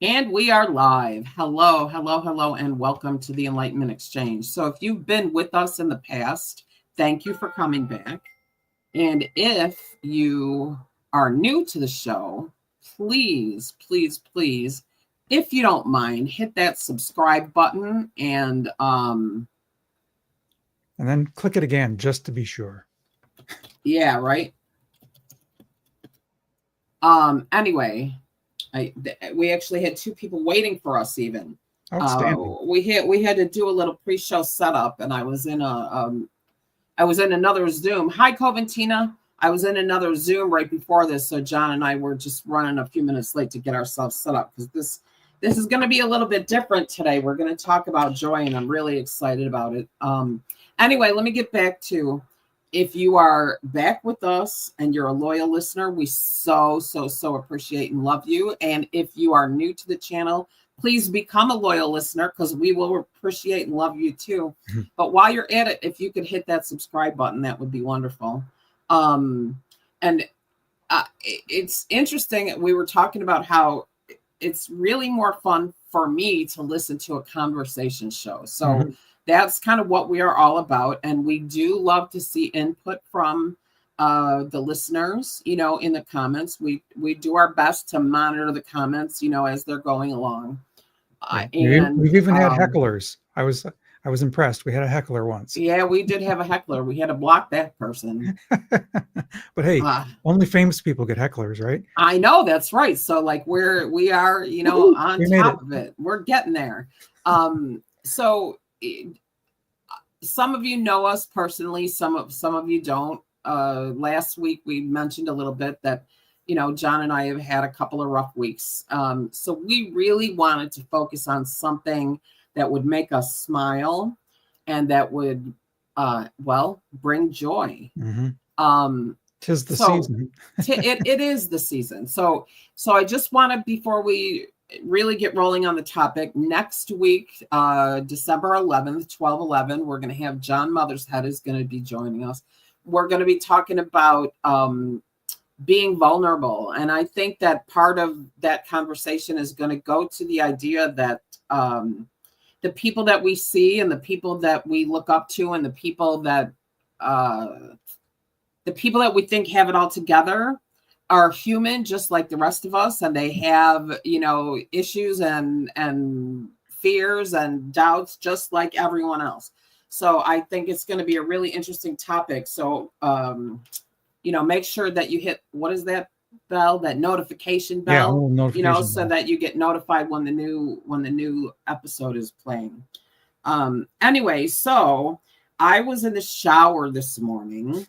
And we are live. Hello, hello, hello, and welcome to the Enlightenment Exchange. So, if you've been with us in the past, thank you for coming back. And if you are new to the show, please, please, please, if you don't mind, hit that subscribe button and then click it again just to be sure. Yeah, right. Anyway, we actually had two people waiting for us even. Outstanding. We had to do a little pre-show setup, and I was in another Zoom. Hi, Coventina. I was in another Zoom right before this, so John and I were just running a few minutes late to get ourselves set up because this is going to be a little bit different today. We're going to talk about joy, and I'm really excited about it. Anyway, let me get back to, if you are back with us and you're a loyal listener, we so appreciate and love you. And if you are new to the channel, please become a loyal listener because we will appreciate and love you too. But while you're at it, if you could hit that subscribe button, that would be wonderful. It's interesting. We were talking about how it's really more fun for me to listen to a conversation show. So that's kind of what we are all about. And we do love to see input from the listeners, in the comments. We do our best to monitor the comments, as they're going along. We've even had hecklers. I was impressed. We had a heckler once. Yeah, we did have a heckler. We had to block that person. But hey, only famous people get hecklers, right? I know, that's right. So like we are, on top of it. We're getting there. So some of you know us personally, some of you don't. Last week we mentioned a little bit that John and I have had a couple of rough weeks. So we really wanted to focus on something that would make us smile and that would bring joy. Tis the season. It is the season. So I just want to, before we really get rolling on the topic, next week, December 11th, 12/11, we're going to have John Mothershead is going to be joining us. We're going to be talking about being vulnerable. And I think that part of that conversation is going to go to the idea that the people that we see and the people that we look up to and the people that we think have it all together are human, just like the rest of us. And they have, issues and fears and doubts, just like everyone else. So I think it's going to be a really interesting topic. So, make sure that you hit, what is that bell, that notification bell, so that you get notified when the new episode is playing. Anyway, so I was in the shower this morning,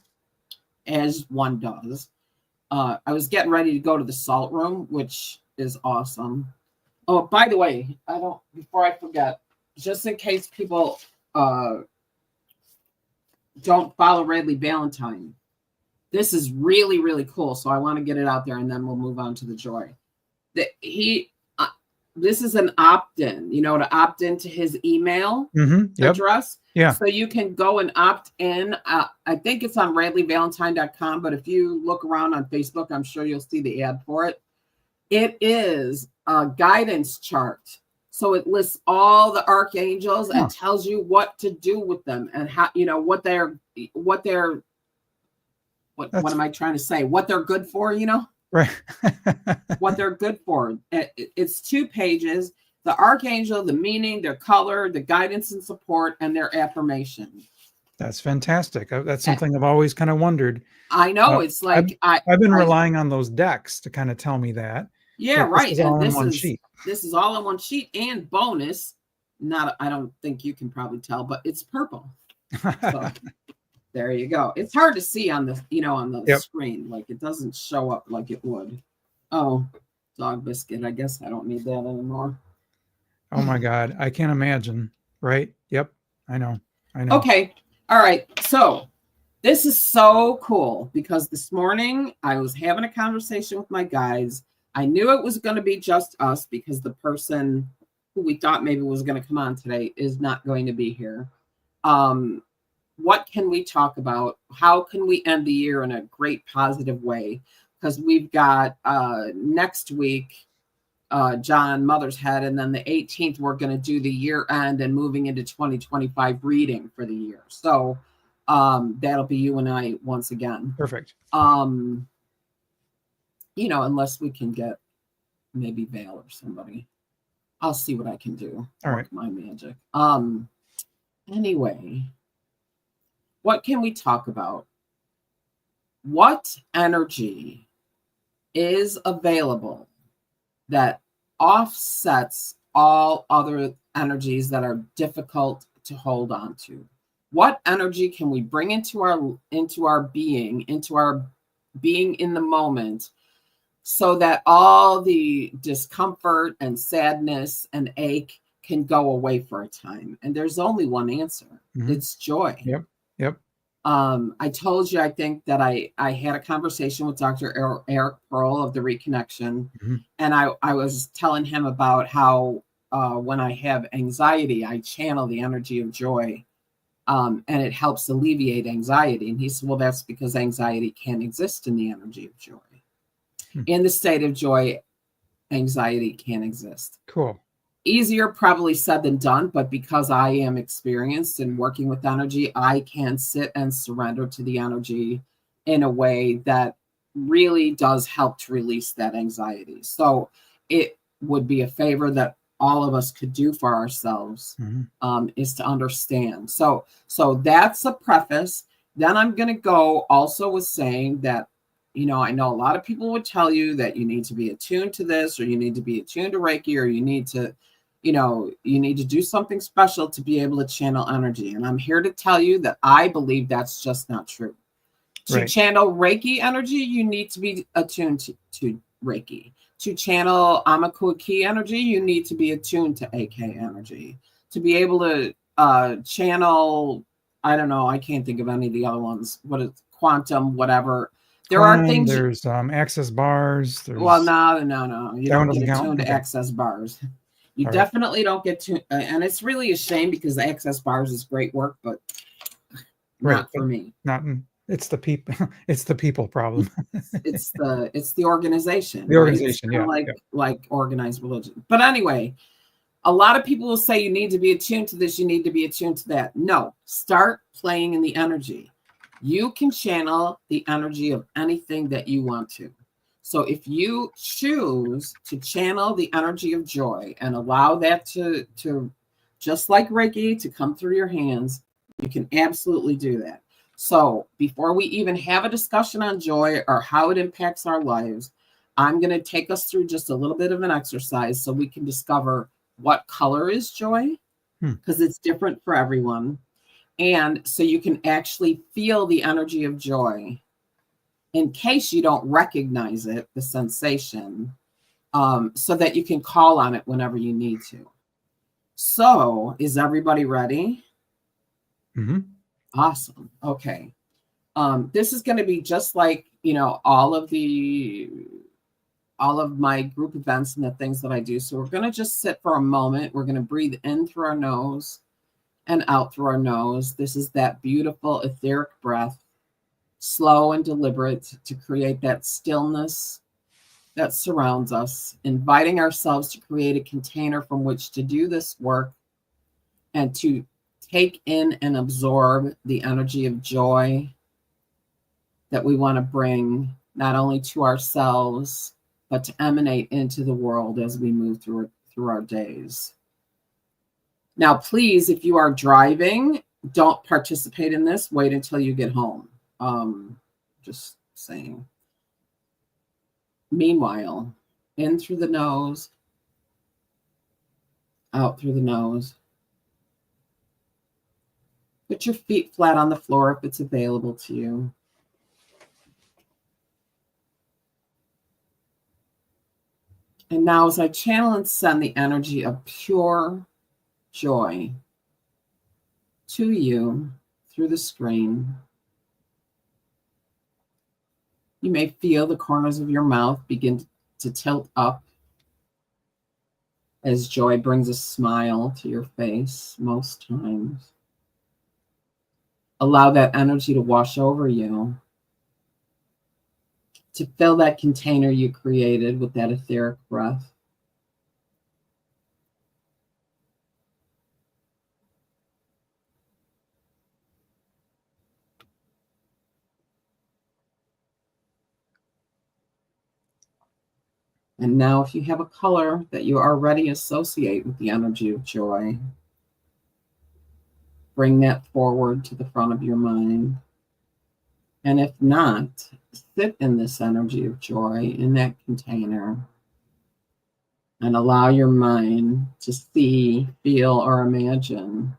as one does. I was getting ready to go to the salt room, which is awesome. Oh, by the way, before I forget, just in case people don't follow Radley Valentine, this is really, really cool. So I want to get it out there and then we'll move on to the joy. This is an opt-in, to opt into his email address. Yeah. So you can go and opt in. I think it's on radleyvalentine.com, but if you look around on Facebook, I'm sure you'll see the ad for it. It is a guidance chart. So it lists all the archangels and tells you what to do with them and how, what am I trying to say? What they're good for, Right. What they're good for. It's 2 pages. The archangel, the meaning, their color, the guidance and support, and their affirmation. That's fantastic. That's something I've always kind of wondered. I know. It's like I've been relying on those decks to kind of tell me that. Yeah, right. This is all in one sheet. This is all in one sheet, and bonus. I don't think you can probably tell, but it's purple. So there you go. It's hard to see on the screen. Like it doesn't show up like it would. Oh, dog biscuit. I guess I don't need that anymore. Oh my God. I can't imagine. Right? Yep. I know. Okay. All right. So this is so cool because this morning I was having a conversation with my guys. I knew it was going to be just us because the person who we thought maybe was going to come on today is not going to be here. What can we talk about? How can we end the year in a great positive way? Because we've got next week, John Mother's Head, and then the 18th we're going to do the year end and moving into 2025 reading for the year. So that'll be you and I once again. Perfect. Unless we can get maybe Vale or somebody. I'll see what I can do. All right. My magic. Anyway, what can we talk about? What energy is available that offsets all other energies that are difficult to hold on to? What energy can we bring into our being in the moment, so that all the discomfort and sadness and ache can go away for a time? And there's only one answer. Mm-hmm. It's joy. Yep. I told you, I think that I had a conversation with Dr. Eric Pearl of the Reconnection. Mm-hmm. And I was telling him about how when I have anxiety, I channel the energy of joy, and it helps alleviate anxiety. And he said, well, that's because anxiety can't exist in the energy of joy. In the state of joy, anxiety can't exist. Cool. Easier probably said than done, but because I am experienced in working with energy, I can sit and surrender to the energy in a way that really does help to release that anxiety. So it would be a favor that all of us could do for ourselves, is to understand. So that's a preface. Then I'm going to go also with saying that, I know a lot of people would tell you that you need to be attuned to this, or you need to be attuned to Reiki, or you need to, you need to do something special to be able to channel energy. And I'm here to tell you that I believe that's just not true. To channel Reiki energy, you need to be attuned to Reiki. To channel Amakuki energy, you need to be attuned to AK energy. To be able to channel, I don't know, I can't think of any of the other ones. What is quantum, whatever. There are things. There's access bars. Well, no. You don't get attuned to access bars. You definitely don't get to, and it's really a shame because the access bars is great work, but not for me. It's the people. It's the people problem. it's the organization. The organization, like organized religion. But anyway, a lot of people will say you need to be attuned to this, you need to be attuned to that. No, start playing in the energy. You can channel the energy of anything that you want to. So if you choose to channel the energy of joy and allow that to just like Reiki, to come through your hands, you can absolutely do that. So before we even have a discussion on joy or how it impacts our lives, I'm going to take us through just a little bit of an exercise so we can discover what color is joy, because it's different for everyone. And so you can actually feel the energy of joy in case you don't recognize it, the sensation, so that you can call on it whenever you need to. So is everybody ready? Mm-hmm. Awesome. Okay. This is going to be just like, all of my group events and the things that I do. So we're going to just sit for a moment. We're going to breathe in through our nose and out through our nose. This is that beautiful etheric breath, slow and deliberate, to create that stillness that surrounds us, inviting ourselves to create a container from which to do this work and to take in and absorb the energy of joy that we want to bring not only to ourselves, but to emanate into the world as we move through our days. Now, please, if you are driving, don't participate in this. Wait until you get home. Just saying. Meanwhile, in through the nose, out through the nose. Put your feet flat on the floor if it's available to you. And now as I channel and send the energy of pure joy to you through the screen, you may feel the corners of your mouth begin to tilt up as joy brings a smile to your face most times. Allow that energy to wash over you, to fill that container you created with that etheric breath. And now if you have a color that you already associate with the energy of joy, bring that forward to the front of your mind. And if not, sit in this energy of joy in that container and allow your mind to see, feel, or imagine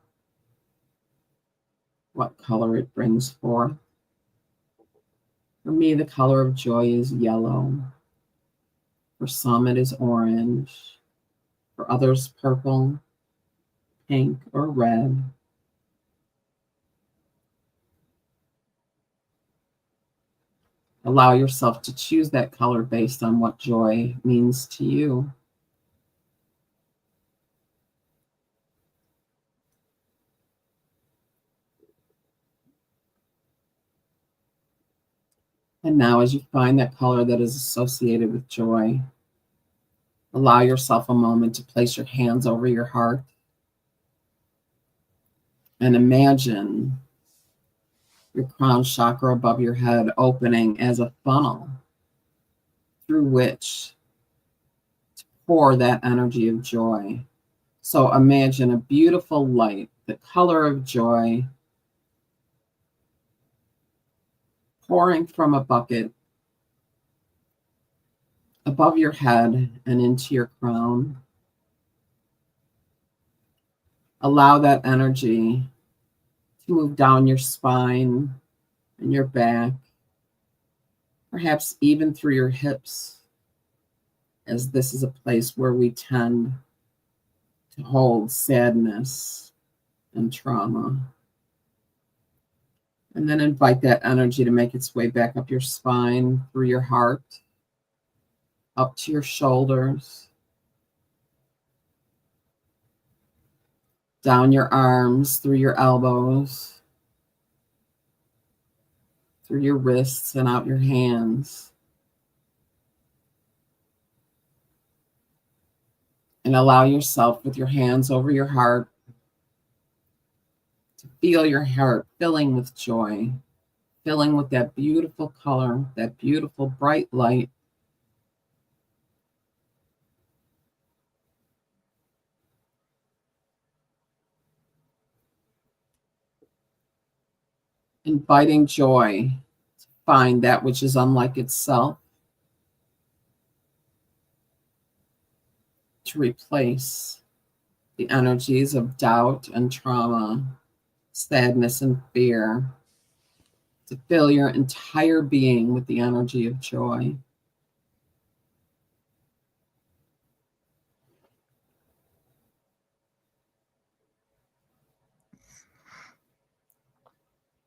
what color it brings forth. For me, the color of joy is yellow. For some, it is orange. For others, purple, pink, or red. Allow yourself to choose that color based on what joy means to you. And now, as you find that color that is associated with joy, allow yourself a moment to place your hands over your heart and imagine your crown chakra above your head opening as a funnel through which to pour that energy of joy. So imagine a beautiful light, the color of joy, pouring from a bucket above your head and into your crown. Allow that energy to move down your spine and your back, perhaps even through your hips, as this is a place where we tend to hold sadness and trauma. And then invite that energy to make its way back up your spine, through your heart, up to your shoulders, down your arms, through your elbows, through your wrists and out your hands. And allow yourself, with your hands over your heart, to feel your heart filling with joy, filling with that beautiful color, that beautiful bright light. Inviting joy to find that which is unlike itself, to replace the energies of doubt and trauma, sadness and fear, to fill your entire being with the energy of joy.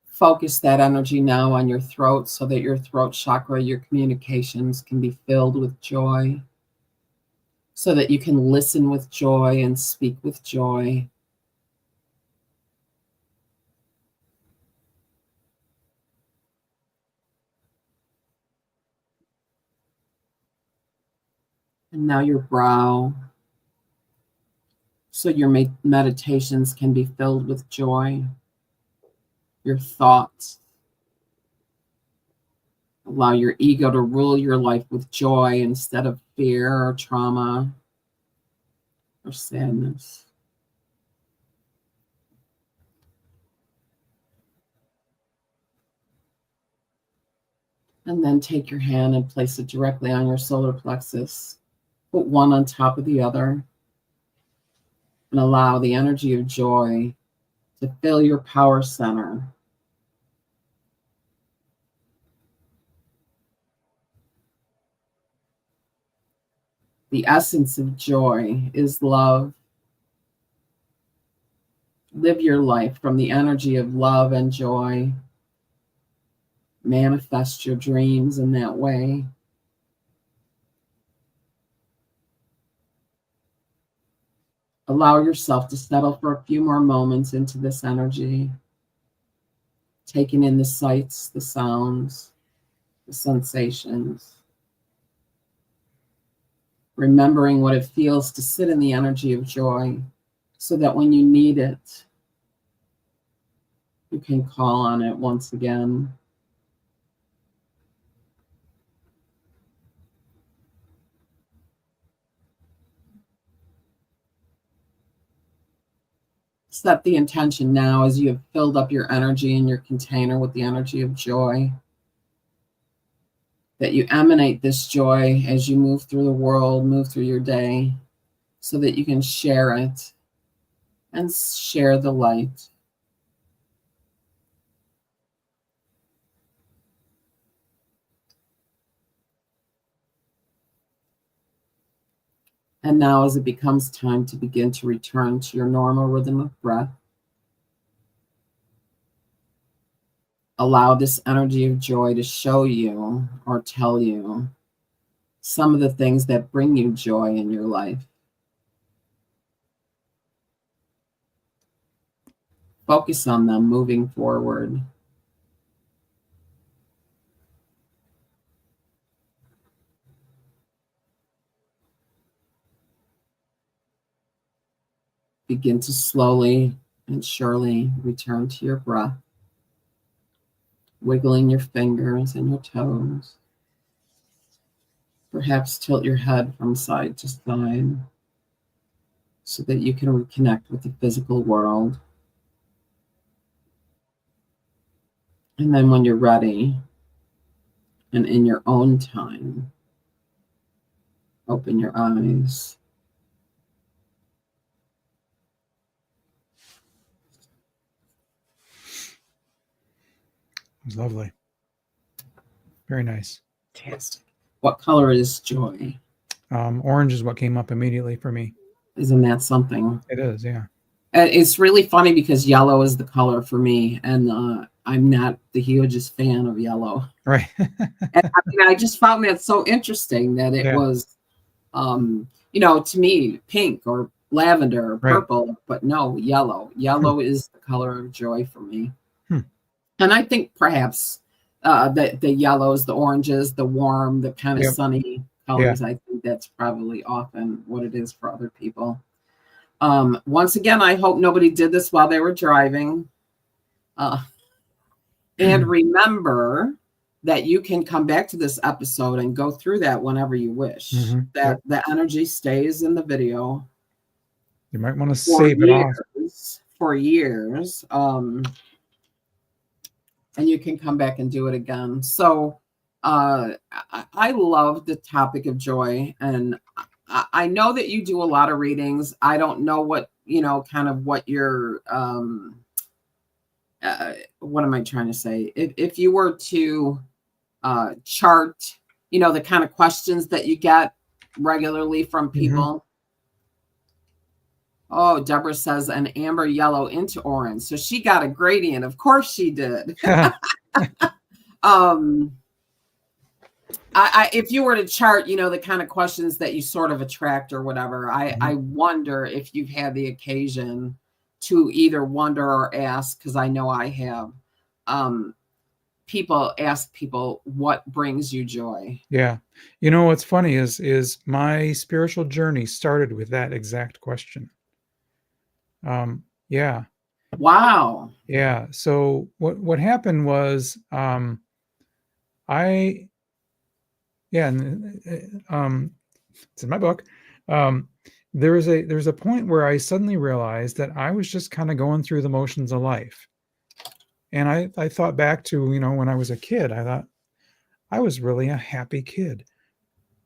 Focus that energy now on your throat so that your throat chakra, your communications can be filled with joy, so that you can listen with joy and speak with joy. And now your brow, so your meditations can be filled with joy. Your thoughts. Allow your ego to rule your life with joy instead of fear or trauma or sadness. And then take your hand and place it directly on your solar plexus. Put one on top of the other. And allow the energy of joy to fill your power center. The essence of joy is love. Live your life from the energy of love and joy. Manifest your dreams in that way. Allow yourself to settle for a few more moments into this energy, taking in the sights, the sounds, the sensations, remembering what it feels to sit in the energy of joy so that when you need it, you can call on it once again. Set the intention now as you have filled up your energy in your container with the energy of joy, that you emanate this joy as you move through the world, move through your day, so that you can share it and share the light. And now, as it becomes time to begin to return to your normal rhythm of breath, allow this energy of joy to show you or tell you some of the things that bring you joy in your life. Focus on them moving forward. Begin to slowly and surely return to your breath, wiggling your fingers and your toes. Perhaps tilt your head from side to side so that you can reconnect with the physical world. And then when you're ready and in your own time, open your eyes. It was lovely. Very nice. Fantastic. What color is joy? Orange is what came up immediately for me. Isn't that something? It is, yeah. It's really funny because yellow is the color for me, and I'm not the hugest fan of yellow. Right. And I just found that so interesting that it was, to me, pink or lavender or purple, but no, yellow. Yellow is the color of joy for me. And I think perhaps the yellows, the oranges, the warm, the kind of sunny colors, I think that's probably often what it is for other people. Once again, I hope nobody did this while they were driving. And remember that you can come back to this episode and go through that whenever you wish. That the energy stays in the video. You might want to save it off. For years. And you can come back and do it again. So I love the topic of joy. And I know that you do a lot of readings. I don't know what, kind of what your, what am I trying to say? If you were to chart, the kind of questions that you get regularly from people. Oh, Deborah says an amber yellow into orange. So she got a gradient. Of course she did. If you were to chart, the kind of questions that you sort of attract or whatever, I wonder if you've had the occasion to either wonder or ask, because I know I have, people ask people what brings you joy. Yeah. What's funny is my spiritual journey started with that exact question. Yeah. Wow. Yeah. So what happened was, it's in my book. There's a point where I suddenly realized that I was just kind of going through the motions of life. And I thought back to, when I was a kid, I thought I was really a happy kid.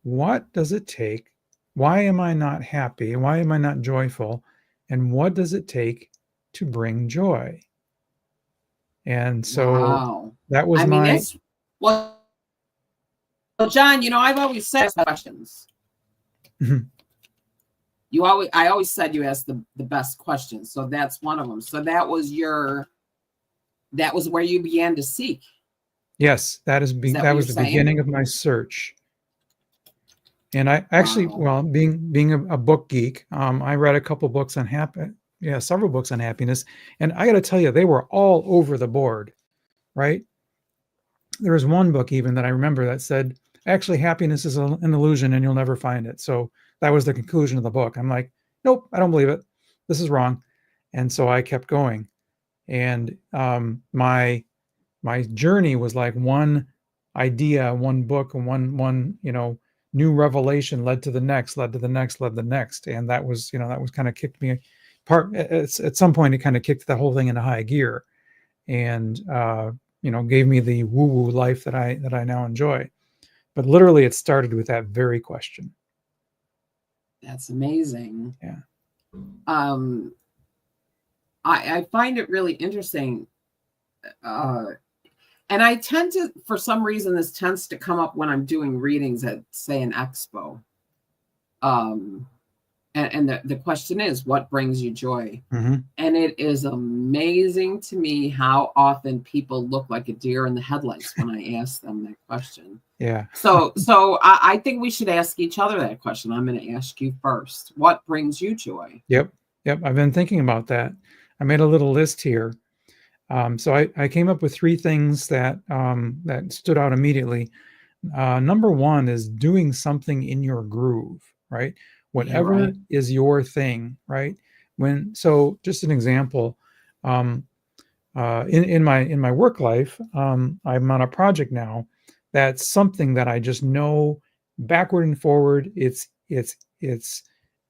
What does it take? Why am I not happy? Why am I not joyful? And what does it take to bring joy? And so that was well, John, I've always said questions. I always said you asked the best questions. So that's one of them. So that was where you began to seek. Yes, that was the beginning of my search. And I actually, being a book geek, I read a couple books on several books on happiness. And I got to tell you, they were all over the board, right? There was one book even that I remember that said, actually, happiness is an illusion and you'll never find it. So that was the conclusion of the book. I'm like, nope, I don't believe it. This is wrong. And so I kept going. And my journey was like one idea, one book, and one new revelation led to the next, led to the next, led to the next. And that was kind of kicked me at some point it kind of kicked the whole thing into high gear, and gave me the woo-woo life that I now enjoy. But literally, it started with that very question. That's amazing. Yeah. I find it really interesting. And I tend to, for some reason, this tends to come up when I'm doing readings at, say, an expo. And the question is, what brings you joy? Mm-hmm. And it is amazing to me how often people look like a deer in the headlights when I ask them that question. Yeah. So I think we should ask each other that question. I'm going to ask you first. What brings you joy? Yep. I've been thinking about that. I made a little list here. So I came up with 3 things that stood out immediately. Number 1 is doing something in your groove, right? Whatever is your thing, right? So just an example, in my work life, I'm on a project now that's something that I just know backward and forward. It's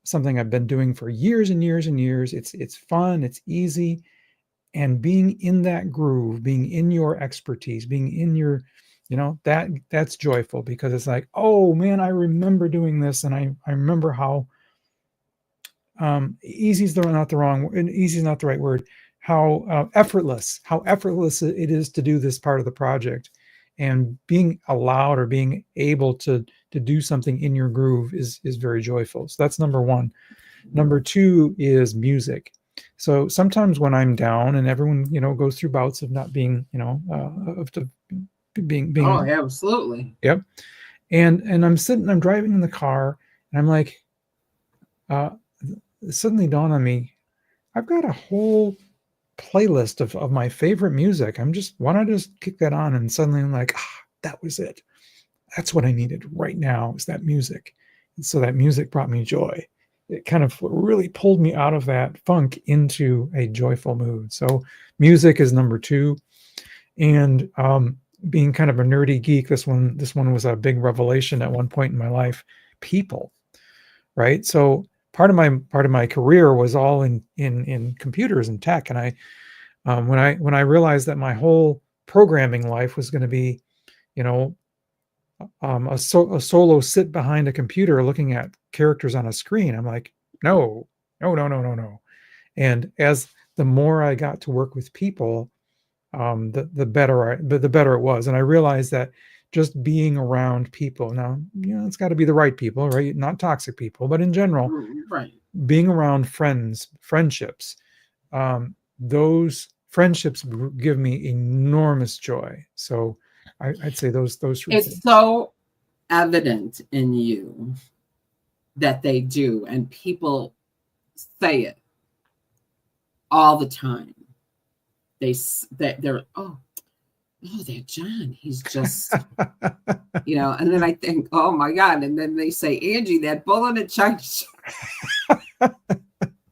something I've been doing for years and years and years. It's fun, it's easy, and being in that groove, being in your expertise, being in your, that's joyful, because it's like, oh man, I remember doing this, and I remember how easy is not the right word, how effortless it is to do this part of the project, and being allowed or being able to do something in your groove is very joyful. So that's number 1. Number 2 is music. So sometimes when I'm down, and everyone, goes through bouts of not being, being. Oh, absolutely. Yep. And I'm driving in the car, and I'm like, it suddenly dawned on me, I've got a whole playlist of my favorite music. Why don't I just kick that on? And suddenly I'm like, that was it. That's what I needed right now, is that music. And so that music brought me joy. It kind of really pulled me out of that funk into a joyful mood. So music is number 2. And being kind of a nerdy geek, this one was a big revelation at one point in my life. People, right? So part of my career was all in computers and tech, and I when I realized that my whole programming life was going to be, a solo sit behind a computer looking at characters on a screen, I'm like, no. And as the more I got to work with people, the better it was. And I realized that just being around people, now, it's got to be the right people, right? Not toxic people, but in general, right. Being around friendships, those friendships give me enormous joy. So I'd say those 3 it's things. So evident in you that they do, and people say it all the time. They're oh, that John, he's just and then I think, oh my God, and then they say, Angie, that bull in a china shop.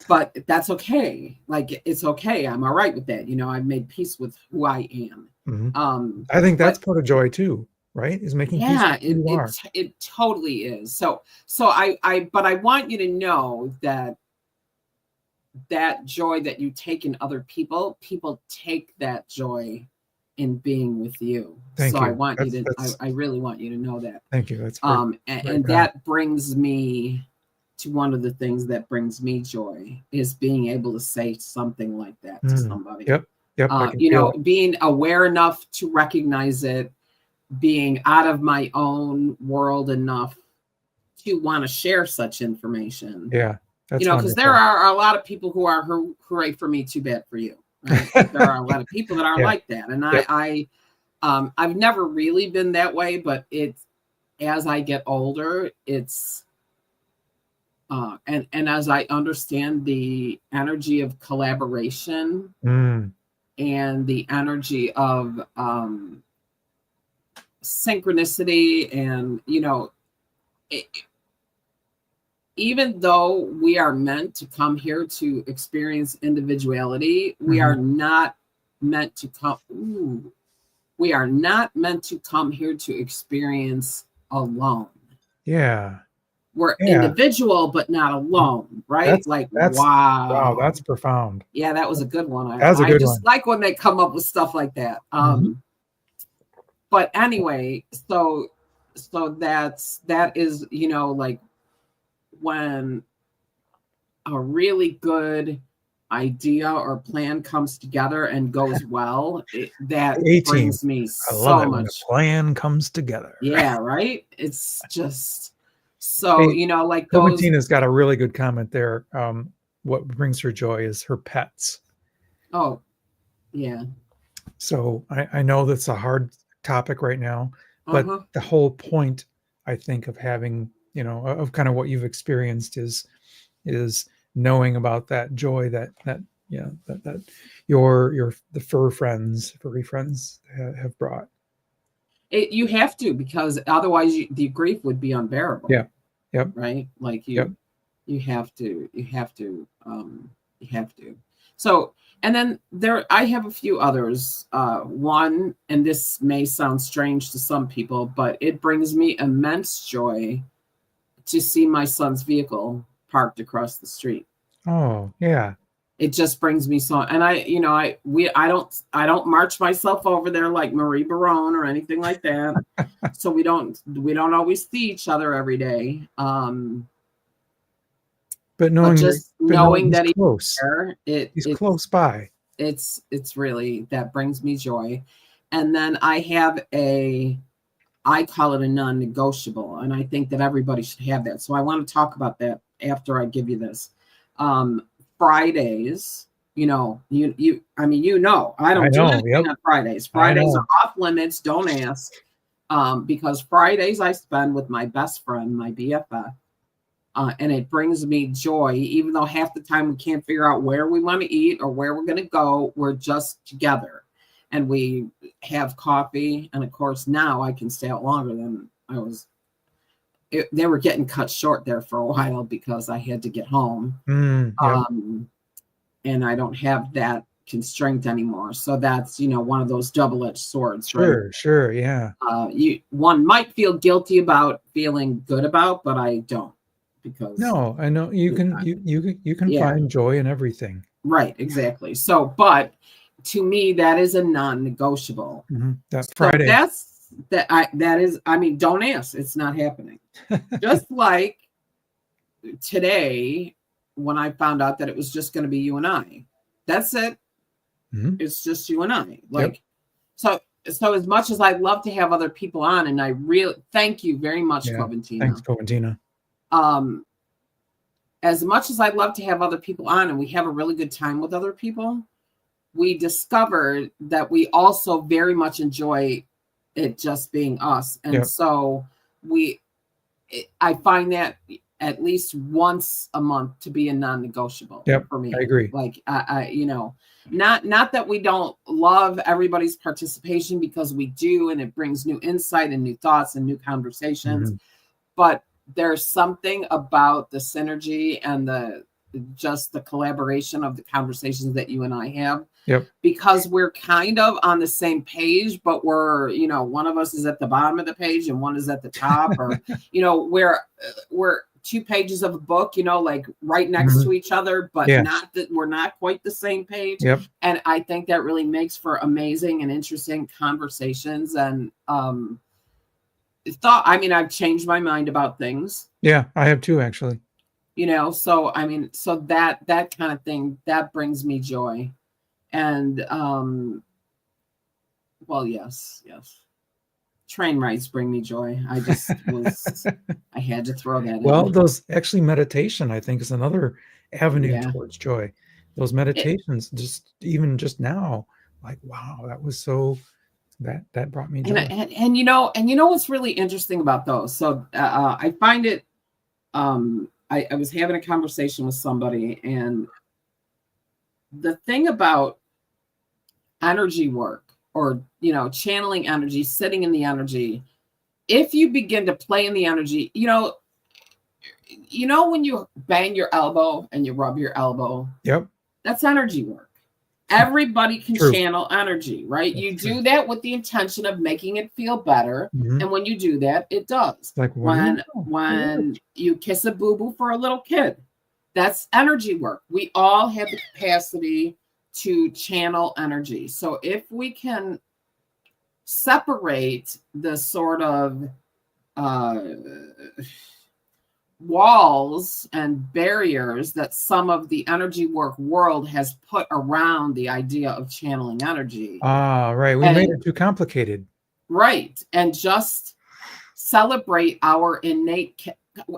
But that's okay. Like, it's okay. I'm all right with that. I've made peace with who I am. Mm-hmm. I think that's part of joy too, right? Is making peace with who you are. It totally is. So but I want you to know that joy that you take in other people take that joy in being with you. Thank you. I want you to, I really want you to know that. Thank you. That's and that brings me to one of the things that brings me joy, is being able to say something like that to somebody. Yep. Being aware enough to recognize it, being out of my own world enough to want to share such information. Yeah. Because there are a lot of people who are hooray for me, too bad for you. Right? There are a lot of people that are like that. And I've never really been that way, but as I get older, it's and as I understand the energy of collaboration and the energy of synchronicity, and even though we are meant to come here to experience individuality, we are not meant to come. We are not meant to come here to experience alone. Yeah. we're individual, but not alone, right? Wow, that's profound. Yeah, that was a good one. That's a good one. I just like when they come up with stuff like that. But anyway, so that is, you know, like when a really good idea or plan comes together and goes well, that brings me so much. When a plan comes together. Yeah, right. It's just so, you know, like Clementina's got a really good comment there. What brings her joy is her pets. Oh, yeah. So I know that's a hard topic right now, but the whole point, I think, of having, you know, of kind of what you've experienced is knowing about that joy that the furry friends have brought. You have to, because otherwise the grief would be unbearable. Yeah. Yep. Right. Like you have to. So, and then I have a few others. One, and this may sound strange to some people, but it brings me immense joy to see my son's vehicle parked across the street. Oh, yeah. It just brings me so, and I don't march myself over there like Marie Barone or anything like that. So we don't always see each other every day. But knowing that he's close, he's close by. It's really, that brings me joy. And then I have I call it a non-negotiable, and I think that everybody should have that. So I want to talk about that after I give you this. Fridays, I don't do anything on Fridays. Fridays are off limits. Don't ask. Because Fridays I spend with my best friend, my BFF. And it brings me joy, even though half the time we can't figure out where we want to eat or where we're going to go. We're just together and we have coffee. And of course, now I can stay out longer than I was. They were getting cut short there for a while because I had to get home. And I don't have that constraint anymore. So that's, one of those double-edged swords. Sure. Yeah. One might feel guilty about feeling good about, but I don't. Because no, I know you can find joy in everything. Right, exactly. So, but to me, that is a non-negotiable. That Friday. Don't ask. It's not happening. Just like today, when I found out that it was just going to be you and I. That's it. It's just you and I. So as much as I'd love to have other people on, and I really thank you very much, Coventina. Thanks, Coventina. As much as I'd love to have other people on and we have a really good time with other people, we discovered that we also very much enjoy it just being us. And so I find that at least once a month to be a non-negotiable for me. I agree. Like, not that we don't love everybody's participation, because we do, and it brings new insight and new thoughts and new conversations, but there's something about the synergy and the collaboration of the conversations that you and I have. Because we're kind of on the same page, but we're, one of us is at the bottom of the page and one is at the top, or, we're 2 pages of a book, like right next to each other, but not that we're not quite the same page. And I think that really makes for amazing and interesting conversations. And, I've changed my mind about things. Yeah, I have too, actually. So that kind of thing, that brings me joy. And yes. Train rides bring me joy. I just I had to throw that in. Well, those actually, meditation, I think, is another avenue towards joy. Those meditations, just now, like, wow, that was so. That brought me joy. And what's really interesting about those? So I find it. I was having a conversation with somebody, and the thing about energy work, or channeling energy, sitting in the energy, if you begin to play in the energy, when you bang your elbow and you rub your elbow, that's energy work. Everybody can True. channel energy, right? That's you true. do that with the intention of making it feel better. And when you do that, it does. Like when you kiss a boo-boo for a little kid, that's energy work. We all have the capacity to channel energy. So if we can separate the sort of walls and barriers that some of the energy work world has put around the idea of channeling energy. Right. We made it too complicated. Right. And just celebrate our innate,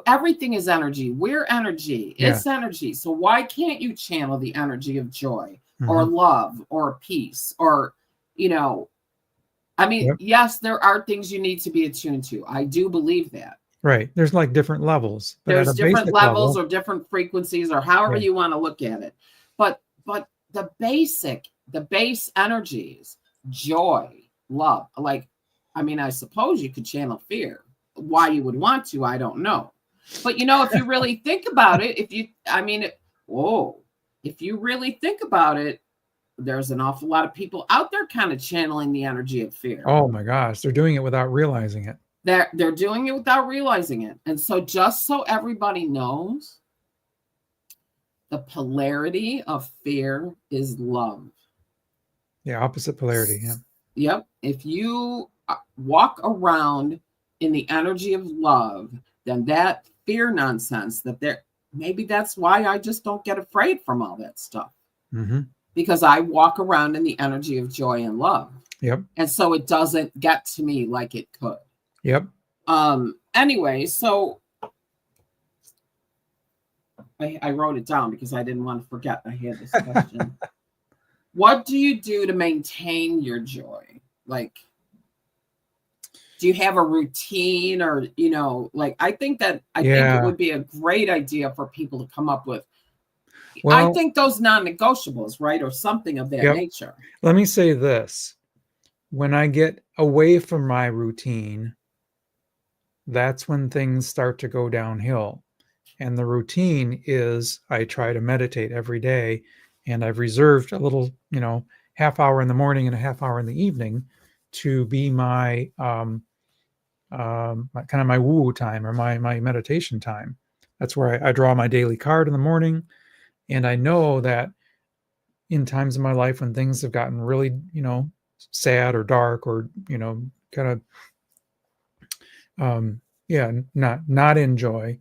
everything is energy. We're energy. It's energy. So why can't you channel the energy of joy or love or peace or, I mean, yes, there are things you need to be attuned to. I do believe that. Right. There's like different levels. But there's different levels level, or different frequencies or however you want to look at it. But the base energies, joy, love, like, I mean, I suppose you could channel fear. Why you would want to, I don't know. But if you really think about it, if you really think about it, there's an awful lot of people out there kind of channeling the energy of fear. Oh my gosh, they're doing it without realizing it. They're doing it without realizing it. And so just so everybody knows, the polarity of fear is love. Yeah, opposite polarity. Yeah. Yep. If you walk around in the energy of love, then that fear nonsense maybe that's why I just don't get afraid from all that stuff. Because I walk around in the energy of joy and love. Yep. And so it doesn't get to me like it could. Yep. Anyway, so I wrote it down because I didn't want to forget I had this question. What do you do to maintain your joy? Like, do you have a routine or, I think it would be a great idea for people to come up with. Well, I think those non-negotiables, right? Or something of that nature. Let me say this. When I get away from my routine, that's when things start to go downhill. And the routine is I try to meditate every day, and I've reserved a little, half hour in the morning and a half hour in the evening to be my kind of my woo time or my meditation time. That's where I draw my daily card in the morning. And I know that in times in my life when things have gotten really, sad or dark or, kind of, not in joy.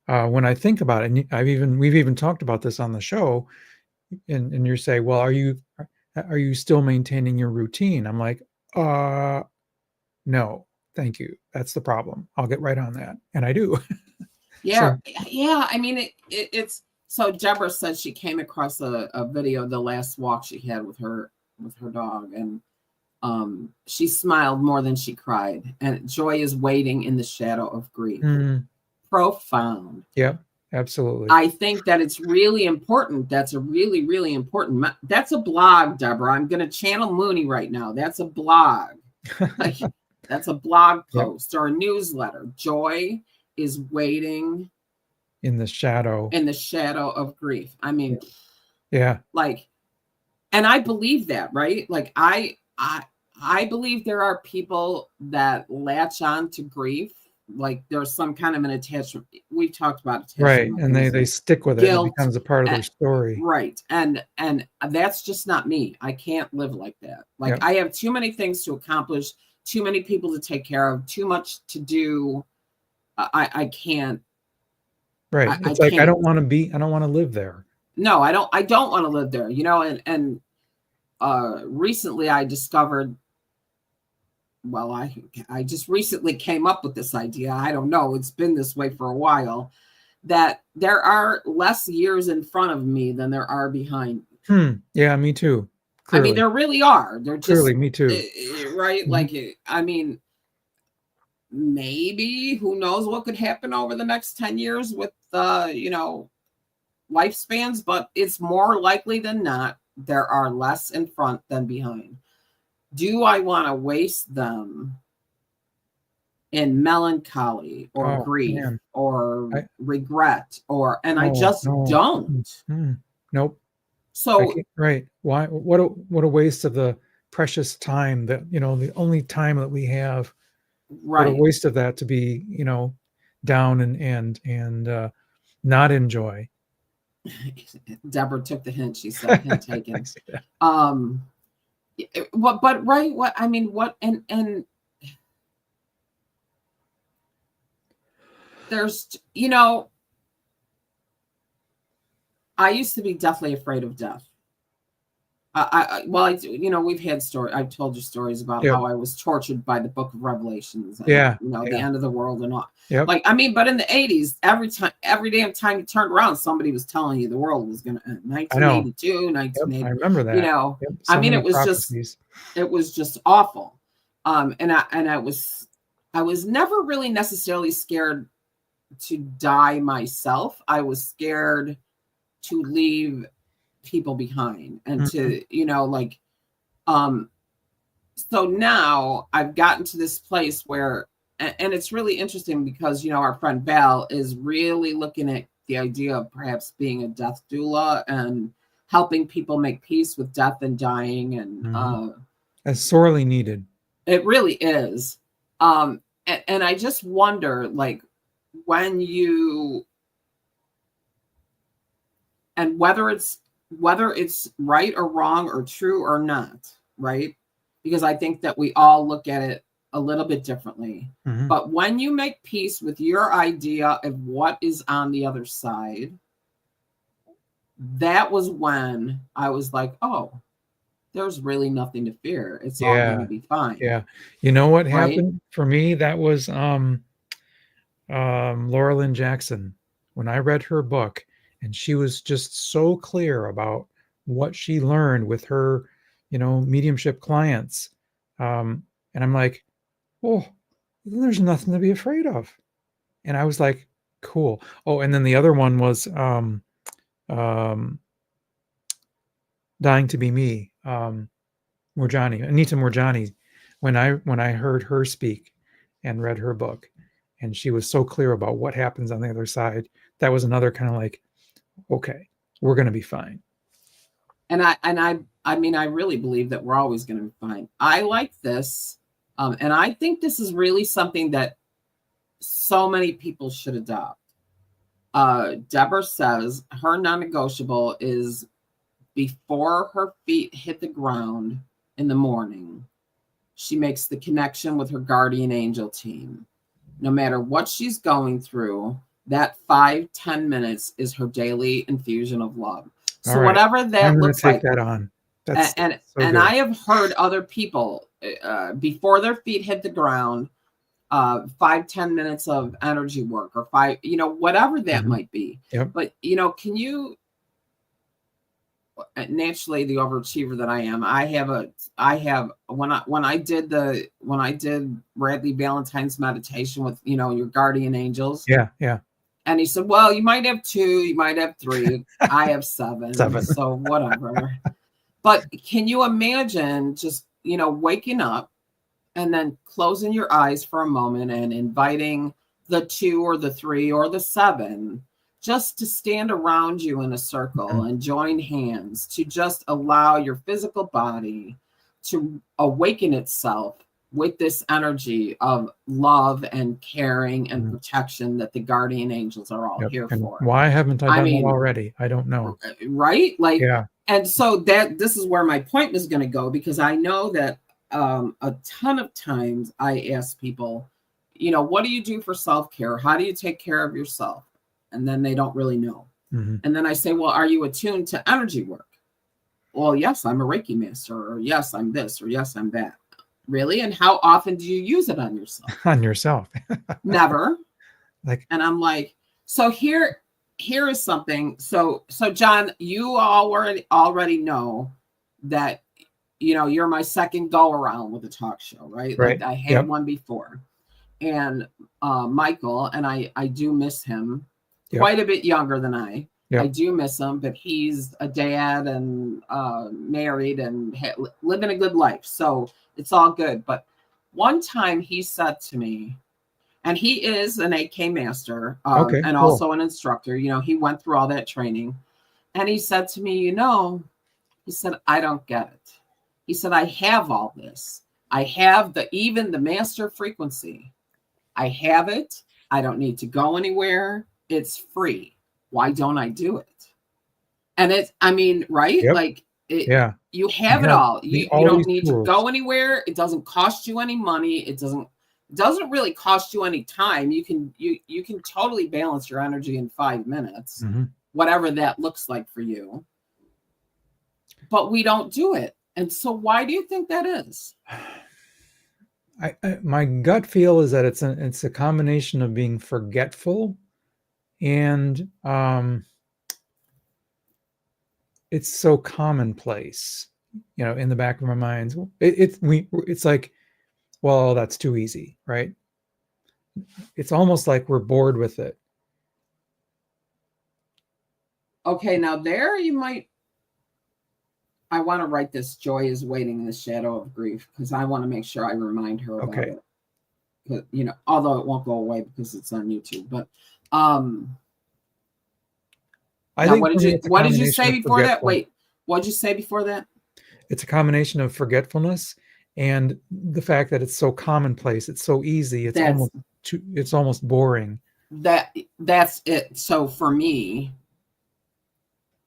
When I think about it, and we've even talked about this on the show, and you say, well, are you still maintaining your routine? I'm like, no, thank you. That's the problem. I'll get right on that. And I do. Yeah. Yeah. I mean, it's, so Deborah said she came across a video, the last walk she had with her dog, and she smiled more than she cried. And joy is waiting in the shadow of grief. Profound. Yep, absolutely. I think that it's really important. That's a really, really important. That's a blog, Deborah. I'm going to channel Mooney right now. That's a blog. That's a blog post or a newsletter. Joy is waiting in the shadow of grief. I mean, like, and I believe that, right? Like I believe there are people that latch on to grief. Like there's some kind of an attachment. We've talked about attachment. Right. And they stick with guilt, it. It becomes a part of their story. Right. And that's just not me. I can't live like that. Like I have too many things to accomplish, too many people to take care of, too much to do. I can't. Right. It's like, I don't want to live there. No, I don't want to live there, and recently I discovered, well, I just recently came up with this idea. I don't know. It's been this way for a while, that there are less years in front of me than there are behind me. Yeah, me too. Clearly. I mean, there really are. They're just, clearly, me too. Right? Like, I mean, maybe who knows what could happen over the next 10 years with lifespans, but it's more likely than not there are less in front than behind. Do I want to waste them in melancholy or grief or regret I just don't. Nope. So right. Why? What a waste of the precious time that, the only time that we have. What a Right. waste of that to be, down and not enjoy. Deborah took the hint. She said, "Hint taken." But right. What I mean, what and there's, I used to be deathly afraid of death. We've had stories. I've told you stories about Yep. how I was tortured by the Book of Revelations, and the end of the world and all. Yep. But in the 80s, every damn time you turned around, somebody was telling you the world was going to end. 1982, 1980. Yep, I remember that. Yep. It was just awful. And I was never really necessarily scared to die myself. I was scared to leave people behind and to, so now I've gotten to this place where, and it's really interesting because, our friend Val is really looking at the idea of perhaps being a death doula and helping people make peace with death and dying. And as sorely needed. It really is. And I just wonder, like, when you, and whether it's right or wrong or true or not, right? Because I think that we all look at it a little bit differently. But when you make peace with your idea of what is on the other side, that was when I was like, oh, there's really nothing to fear. It's all going to be fine. Yeah. You know what happened for me? That was Laura Lynn Jackson. When I read her book, and she was just so clear about what she learned with her, mediumship clients. And I'm like, oh, there's nothing to be afraid of. And I was like, cool. Oh, and then the other one was Dying to Be Me, Anita Moorjani. When I heard her speak and read her book, and she was so clear about what happens on the other side, that was another kind of like, okay, we're going to be fine. And I really believe that we're always going to be fine. I like this. And I think this is really something that so many people should adopt. Deborah says her non-negotiable is before her feet hit the ground in the morning, she makes the connection with her guardian angel team. No matter what she's going through, that 5-10 minutes is her daily infusion of love. So whatever that looks like, that on. And I have heard other people before their feet hit the ground, 5-10 minutes of energy work, or whatever that might be. Yep. But can you, naturally the overachiever that I am, when I did Bradley Valentine's meditation with your guardian angels. Yeah. And he said, well, you might have 2, you might have 3. I have 7. So whatever. But can you imagine just, waking up and then closing your eyes for a moment and inviting the 2 or the 3 or the 7 just to stand around you in a circle and join hands, to just allow your physical body to awaken itself with this energy of love and caring and protection that the guardian angels are all here for. Why haven't I done that already? I don't know. Right? And so this is where my point was going to go, because I know that a ton of times I ask people, what do you do for self-care? How do you take care of yourself? And then they don't really know. And then I say, well, are you attuned to energy work? Well, yes, I'm a Reiki master, or yes, I'm this, or yes, I'm that. Really? And how often do you use it on yourself? On yourself. Never. And I'm like, so here is something. So John, you already know that, you're my second go around with a talk show, right? Right. Like I had one before. And Michael, and I do miss him, quite a bit younger than I. I do miss him, but he's a dad and married and living a good life. So it's all good. But one time he said to me, and he is an 8K master and also an instructor. He went through all that training. And he said to me, He said, I don't get it. He said, I have all this. I have even the master frequency. I have it. I don't need to go anywhere. It's free. Why don't I do it? And right? Yep. Like, Yeah. you have it all. You don't need tools. to go anywhere. It doesn't cost you any money. It doesn't really cost you any time. You can totally balance your energy in 5 minutes, whatever that looks like for you. But we don't do it. And so why do you think that is? My gut feel is that it's a combination of being forgetful and it's so commonplace, in the back of our minds. It's like, well, that's too easy, right? It's almost like we're bored with it. Okay, now there you might. I want to write this. Joy is waiting in the shadow of grief, because I want to make sure I remind her about it. But, although it won't go away because it's on YouTube. But I think what did you say before that? Wait, what did you say before that? It's a combination of forgetfulness and the fact that it's so commonplace. It's so easy. It's almost boring. That's it. So for me,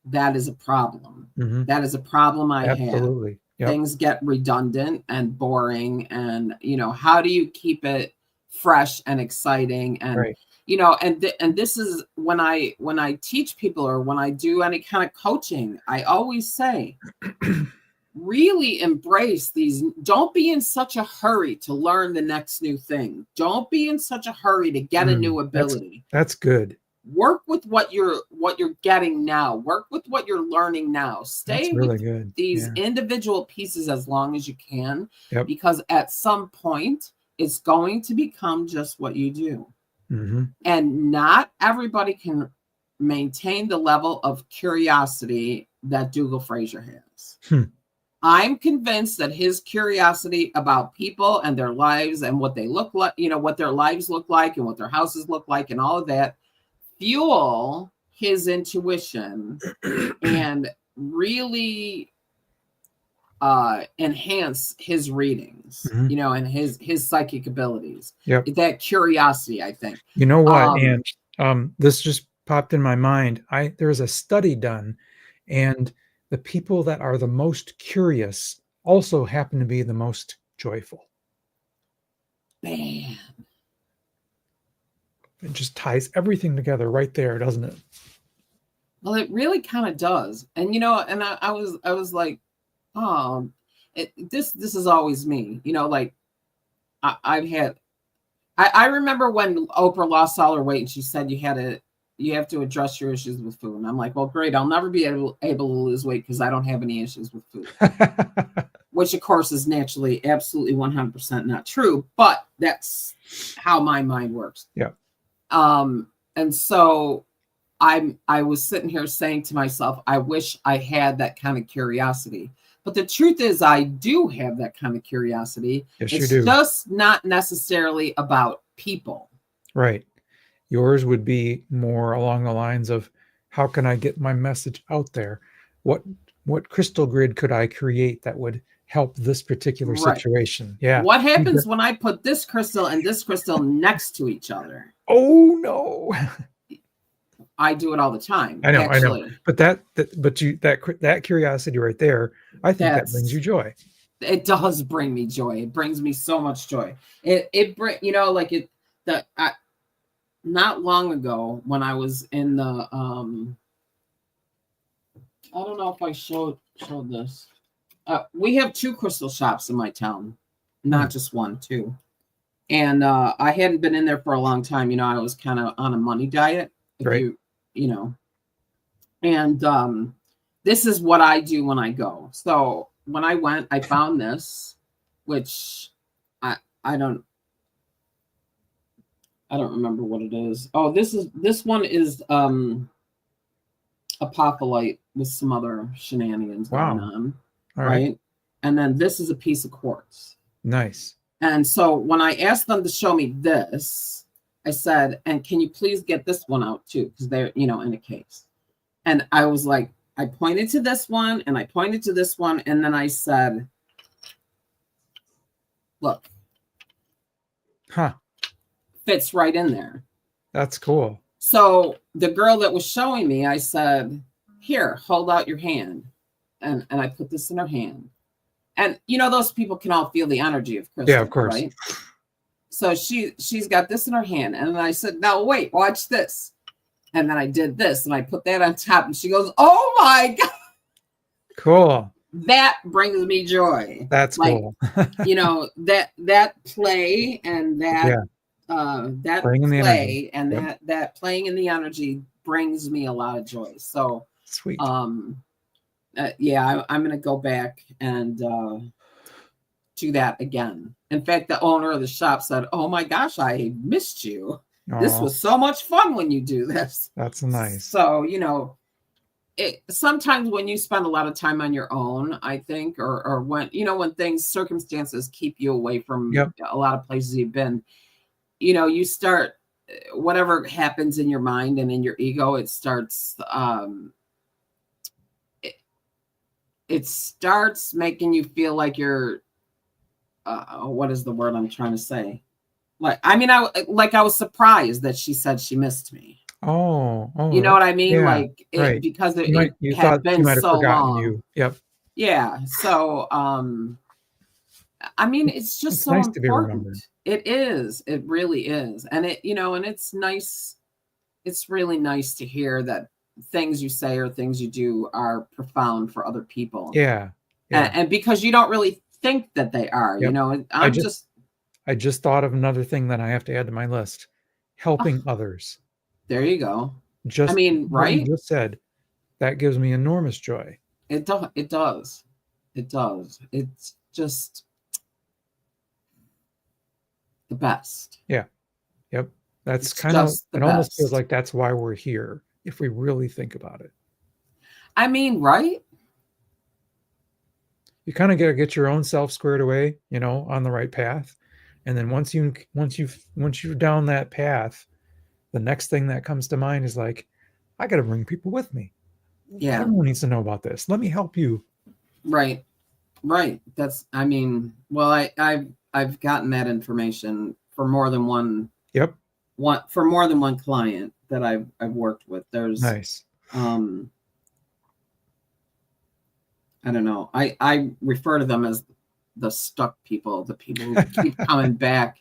that is a problem. That is a problem I have. Absolutely. Yep. Things get redundant and boring, and how do you keep it fresh and exciting? And right. And this is when I teach people, or when I do any kind of coaching, I always say, really embrace these. Don't be in such a hurry to learn the next new thing. Don't be in such a hurry to get a new ability. That's good. Work with what you're getting now. Work with what you're learning now. Stay with these individual pieces as long as you can, because at some point it's going to become just what you do. And not everybody can maintain the level of curiosity that Dougal Fraser has. I'm convinced that his curiosity about people and their lives and what they look like, what their lives look like and what their houses look like and all of that, fuel his intuition and really enhance his readings, and his psychic abilities. That curiosity, I think. You know what? And this just popped in my mind. There was a study done, and the people that are the most curious also happen to be the most joyful. Man. It just ties everything together right there, doesn't it? Well, it really kind of does. And and I was like, oh, this is always me. Like I remember when Oprah lost all her weight and she said you have to address your issues with food. And I'm like, well, great. I'll never be able to lose weight because I don't have any issues with food. Which, of course, is naturally absolutely 100% not true. But that's how my mind works. Yeah. And so I was sitting here saying to myself, I wish I had that kind of curiosity. But the truth is, I do have that kind of curiosity. Yes, it's you do. just not necessarily about people. Right. Yours would be more along the lines of, how can I get my message out there? What crystal grid could I create that would help this particular situation? Yeah. What happens when I put this crystal and this crystal next to each other? Oh no. I do it all the time. I know. But that curiosity right there, I think that brings you joy. It does bring me joy. It brings me so much joy. Not long ago when I was in the I don't know if I showed this. We have 2 crystal shops in my town, not just one, 2. And I hadn't been in there for a long time. I was kind of on a money diet. And this is what I do when I go. So when I went, I found this, which I don't remember what it is. Oh, this one is apophyllite with some other shenanigans going on. All right. And then this is a piece of quartz. Nice. And so when I asked them to show me this, I said, and can you please get this one out too? Because they're, in a case. And I was like, I pointed to this one and I pointed to this one. And then I said, look, fits right in there. That's cool. So the girl that was showing me, I said, here, hold out your hand. And I put this in her hand. And, you know, those people can all feel the energy of crystal. Yeah, of course. Right? So she's got this in her hand. And then I said, now wait, watch this. And then I did this and I put that on top. And she goes, oh my God. Cool. That brings me joy. That's like, cool. You know, that play and that that play and that playing in the energy brings me a lot of joy. So sweet. Yeah, I'm gonna go back and do that again. In fact, the owner of the shop said, oh my gosh, I missed you. Aww. This was so much fun when you do this. That's nice. So, you know, sometimes when you spend a lot of time on your own, I think, or when, you know, when circumstances keep you away from a lot of places you've been, you know, you start, whatever happens in your mind and in your ego, it starts, it starts making you feel like you're, what is the word I'm trying to say? Like, I mean, I was surprised that she said she missed me. Oh, you know what I mean? Yeah, like, right. Because it had been so long. You. Yep. Yeah. So, I mean, it's just so nice important. To be remembered. It is. It really is. And it, you know, and it's nice. It's really nice to hear that things you say or things you do are profound for other people. Yeah. And because you don't really think that they are, you know, I just thought of another thing that I have to add to my list. Helping others. There you go. Just, I mean, right? What you just said, that gives me enormous joy. It does. It does. It does. It's just the best. Yeah. Yep. That's kind of, it almost feels like that's why we're here, if we really think about it. I mean, right? You kind of got to get your own self squared away, you know, on the right path. And then once you're down that path, the next thing that comes to mind is like, I got to bring people with me. Yeah. Everyone needs to know about this. Let me help you. Right. Right. That's, I mean, well, I've gotten that information for more than one. Yep. For more than one client that I've worked with. There's nice. I don't know. I refer to them as the stuck people, the people who keep coming back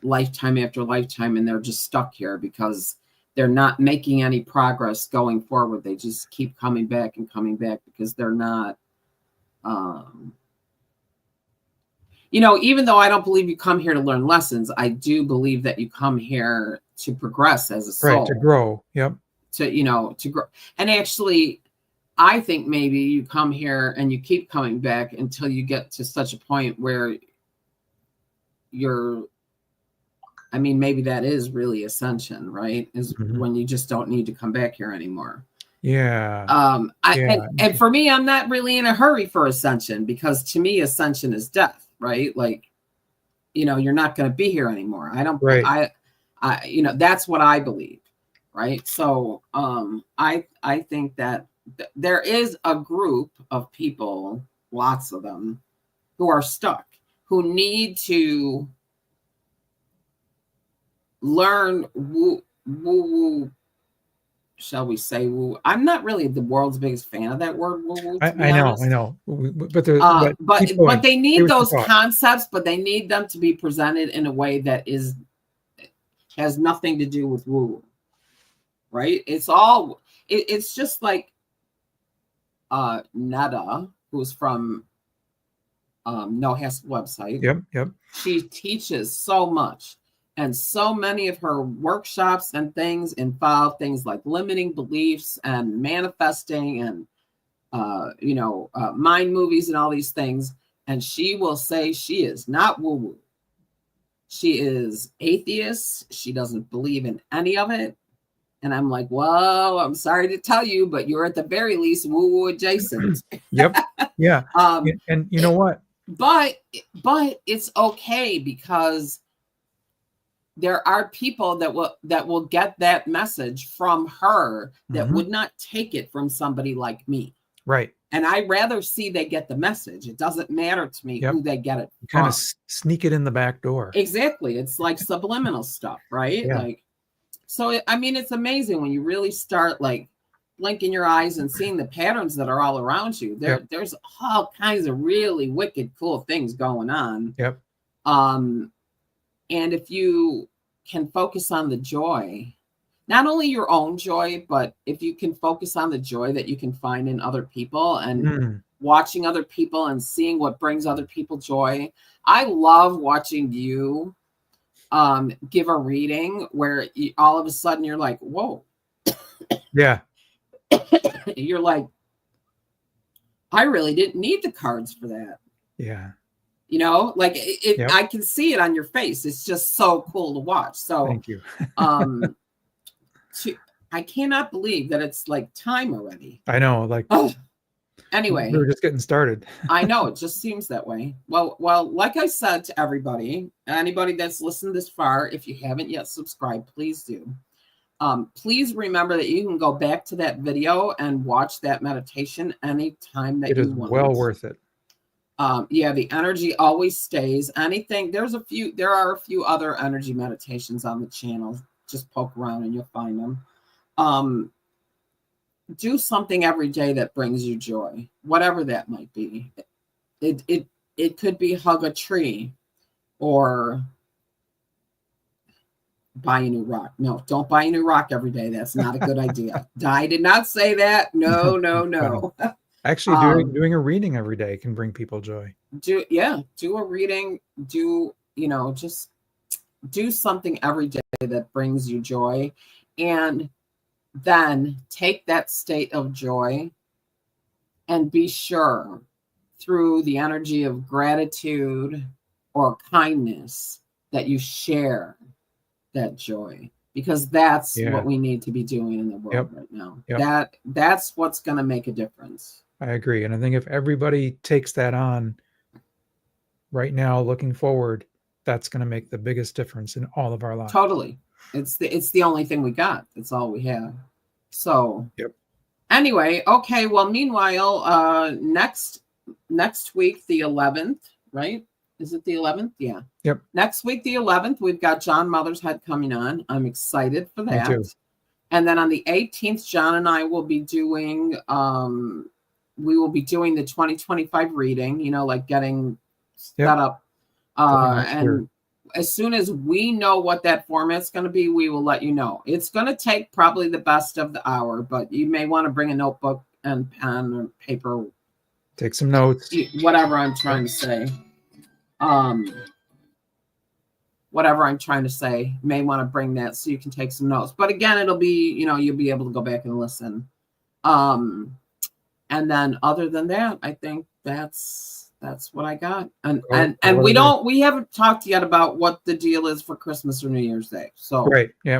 lifetime after lifetime, and they're just stuck here because they're not making any progress going forward. They just keep coming back and coming back because they're not, you know, even though I don't believe you come here to learn lessons, I do believe that you come here to progress as a soul. Right, to grow. Yep. To, you know, to grow. And actually, I think maybe you come here and you keep coming back until you get to such a point where I mean, maybe that is really ascension, right? Is when you just don't need to come back here anymore. Yeah. And for me, I'm not really in a hurry for ascension, because to me, ascension is death, right? Like, you know, you're not going to be here anymore. I you know, that's what I believe. Right. So, I think that there is a group of people, lots of them, who are stuck, who need to learn woo, shall we say woo. I'm not really the world's biggest fan of that word woo. I know. But they need those concepts, but they need them to be presented in a way that has nothing to do with woo. Right? It's just like Netta, who's from No Hassle website. Yep. She teaches so much, and so many of her workshops and things involve things like limiting beliefs and manifesting and mind movies and all these things. And she will say she is not woo-woo. She is atheist. She doesn't believe in any of it. And I'm like, well, I'm sorry to tell you, but you're at the very least woo-woo adjacent. Yep. Yeah. And you know what? But it's okay, because there are people that will get that message from her that would not take it from somebody like me. Right. And I'd rather see they get the message. It doesn't matter to me who they get it you from. Kind of sneak it in the back door. Exactly. It's like subliminal stuff, right? Yeah. Like, so, I mean, it's amazing when you really start like blinking your eyes and seeing the patterns that are all around you. There's all kinds of really wicked, cool things going on. Yep. And if you can focus on the joy, not only your own joy, but if you can focus on the joy that you can find in other people and watching other people and seeing what brings other people joy. I love watching you give a reading where all of a sudden you're like, whoa. Yeah. You're like, I really didn't need the cards for that. Yeah. You know, like it I can see it on your face. It's just so cool to watch. So thank you. I cannot believe that it's like time already. I know, like anyway. We were just getting started. I know, it just seems that way. Well, like I said to everybody, anybody that's listened this far, if you haven't yet subscribed, please do. Please remember that you can go back to that video and watch that meditation anytime that you want. It is well worth it. Yeah, the energy always stays. Anything, there are a few other energy meditations on the channel. Just poke around and you'll find them. Do something every day that brings you joy, whatever that might be. It could be hug a tree or buy a new rock. No, don't buy a new rock every day. That's not a good idea. I did not say that. No. Actually, doing a reading every day can bring people joy. Do a reading. Just do something every day that brings you joy, and then take that state of joy and be sure through the energy of gratitude or kindness that you share that joy, because that's what we need to be doing in the world right now. That's what's going to make a difference. I agree. And I think if everybody takes that on right now, looking forward, that's going to make the biggest difference in all of our lives. Totally. It's the only thing we got. It's all we have. So anyway, okay. Well, meanwhile, next week, the 11th, right? Is it the 11th? Yeah. Yep. Next week, the 11th, we've got John Mothershead coming on. I'm excited for that. Me too. And then on the 18th, John and I will be doing the 2025 reading, like getting set up. And as soon as we know what that format's going to be, we will let you know. It's going to take probably the best of the hour, but you may want to bring a notebook and pen or paper. Take some notes. Whatever I'm trying to say. Whatever I'm trying to say, may want to bring that so you can take some notes. But again, it'll be, you'll be able to go back and listen. And then other than that, I think that's what I got. And we haven't talked yet about what the deal is for Christmas or New Year's Day. So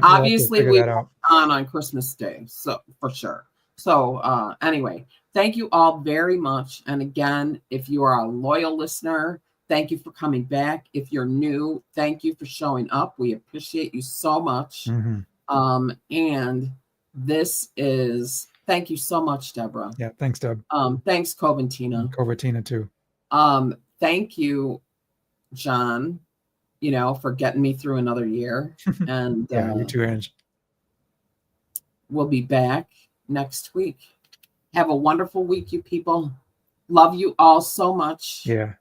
obviously we've on Christmas Day. So for sure. So anyway, thank you all very much. And again, if you are a loyal listener, thank you for coming back. If you're new, thank you for showing up. We appreciate you so much. And this is, thank you so much, Deborah. Yeah, thanks, Deb. Thanks, Coventina. Coventina too. Thank you, John, for getting me through another year. And you too, Ange. We'll be back next week. Have a wonderful week, you people. Love you all so much. Yeah.